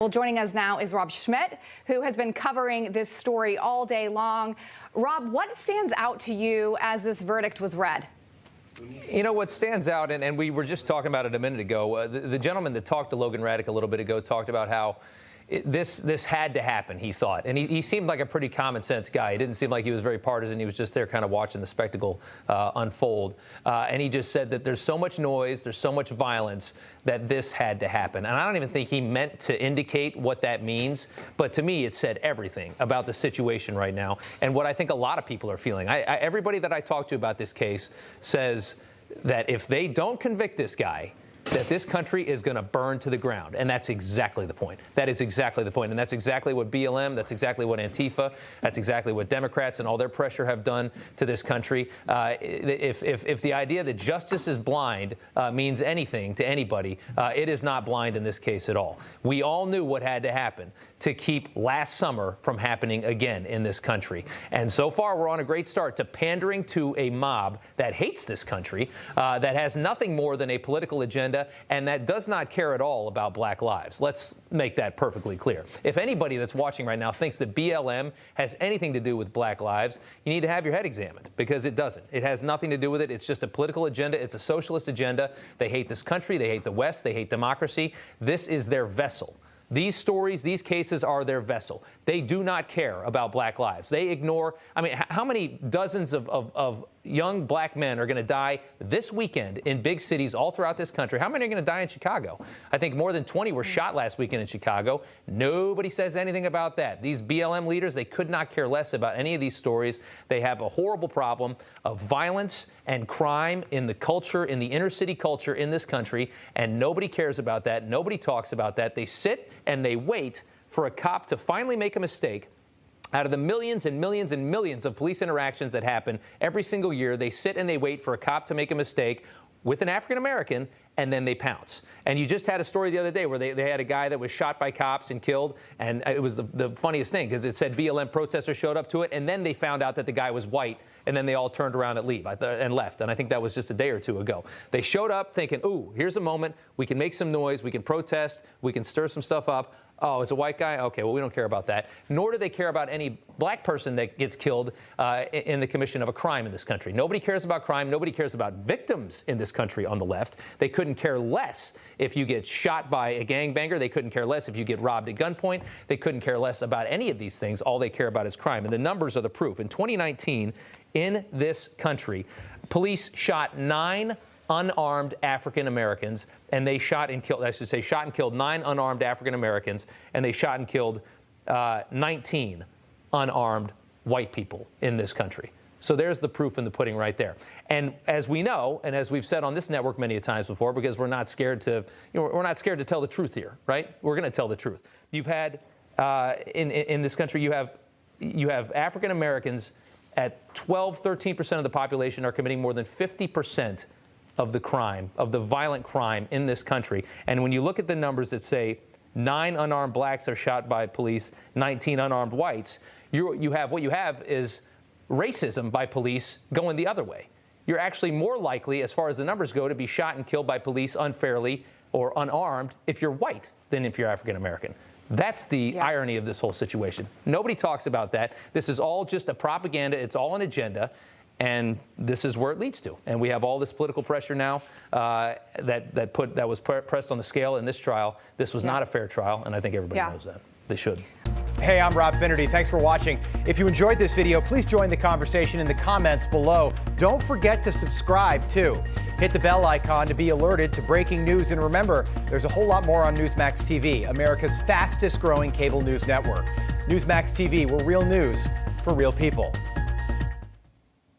Well, joining us now is Rob Schmidt, who has been covering this story all day long. Rob, what stands out to you as this verdict was read? You know, what stands out, and we were just talking about it a minute ago, the gentleman that talked to Logan Raddick a little bit ago talked about how this had to happen, he thought. And he seemed like a pretty common sense guy. He didn't seem like he was very partisan. He was just there kind of watching the spectacle unfold. And he just said that there's so much noise, there's so much violence that this had to happen. And I don't even think he meant to indicate what that means. But to me, it said everything about the situation right now and what I think a lot of people are feeling. Everybody that I talk to about this case says that if they don't convict this guy, that this country is going to burn to the ground. And that's exactly the point. That is exactly the point. And that's exactly what BLM, that's exactly what Antifa, that's exactly what Democrats and all their pressure have done to this country. If the idea that justice is blind means anything to anybody, it is not blind in this case at all. We all knew what had to happen to keep last summer from happening again in this country. And so far, we're on a great start to pandering to a mob that hates this country, that has nothing more than a political agenda, and that does not care at all about black lives. Let's make that perfectly clear. If anybody that's watching right now thinks that BLM has anything to do with black lives, you need to have your head examined, because it doesn't. It has nothing to do with it. It's just a political agenda. It's a socialist agenda. They hate this country. They hate the West. They hate democracy. This is their vessel. These stories, these cases are their vessel. They do not care about black lives. They ignore, I mean, how many dozens of young black men are going to die this weekend in big cities all throughout this country? How many are going to die in Chicago? I think more than 20 were shot last weekend in Chicago. Nobody says anything about that. These BLM leaders, they could not care less about any of these stories. They have a horrible problem of violence and crime in the culture, in the inner city culture in this country, and nobody cares about that. Nobody talks about that. They sit and they wait for a cop to finally make a mistake. Out of the millions and millions and millions of police interactions that happen every single year, they sit and they wait for a cop to make a mistake with an African-American, and then they pounce. And you just had a story the other day where they had a guy that was shot by cops and killed, and it was the funniest thing, because it said BLM protesters showed up to it, and then they found out that the guy was white, and then they all turned around and left. And I think that was just a day or two ago. They showed up thinking, ooh, here's a moment, we can make some noise, we can protest, we can stir some stuff up. Oh, it's a white guy? Okay, well, we don't care about that. Nor do they care about any black person that gets killed in the commission of a crime in this country. Nobody cares about crime. Nobody cares about victims in this country on the left. They couldn't care less if you get shot by a gangbanger. They couldn't care less if you get robbed at gunpoint. They couldn't care less about any of these things. All they care about is crime. And the numbers are the proof. In 2019, in this country, police shot 9 unarmed African Americans, and they shot and killed 9 unarmed African Americans, and they shot and killed 19 unarmed white people in this country. So there's the proof in the pudding right there. And as we know, and as we've said on this network many times before, because we're not scared to, we're not scared to tell the truth here, right? We're going to tell the truth. You've had in this country, you have African Americans at 13% of the population are committing more than 50% of the crime, of the violent crime in this country. And when you look at the numbers that say 9 unarmed blacks are shot by police, 19 unarmed whites, what you have is racism by police going the other way. You're actually more likely, as far as the numbers go, to be shot and killed by police unfairly or unarmed if you're white than if you're African American. That's the irony of this whole situation. Nobody talks about that. This is all just a propaganda. It's all an agenda. And this is where it leads to. And we have all this political pressure now that was pressed on the scale in this trial. This was not a fair trial, and I think everybody knows that. They should. Hey, I'm Rob Finnerty. Thanks for watching. If you enjoyed this video, please join the conversation in the comments below. Don't forget to subscribe, too. Hit the bell icon to be alerted to breaking news. And remember, there's a whole lot more on Newsmax TV, America's fastest growing cable news network. Newsmax TV, we're real news for real people.